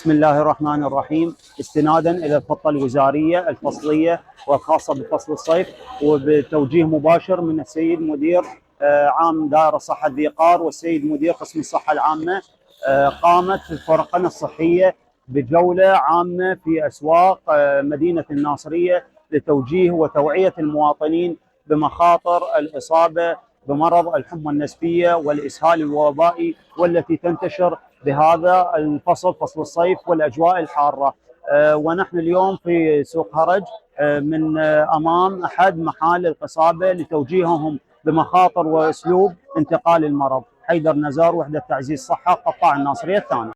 بسم الله الرحمن الرحيم. استنادا الى الخطه الوزاريه الفصليه والخاصه بفصل الصيف، وبتوجيه مباشر من السيد مدير عام دائره صحه ذي قار والسيد مدير قسم الصحه العامه، قامت فرقنا الصحيه بجوله عامه في اسواق مدينه الناصريه لتوجيه وتوعيه المواطنين بمخاطر الاصابه بمرض الحمى النسفيه والاسهال الوبائي والتي تنتشر بهذا الفصل، فصل الصيف والاجواء الحاره. ونحن اليوم في سوق هرج من امام احد محال القصابه لتوجيههم بمخاطر واسلوب انتقال المرض. حيدر نزار، وحده تعزيز صحه، قطاع الناصريه الثاني.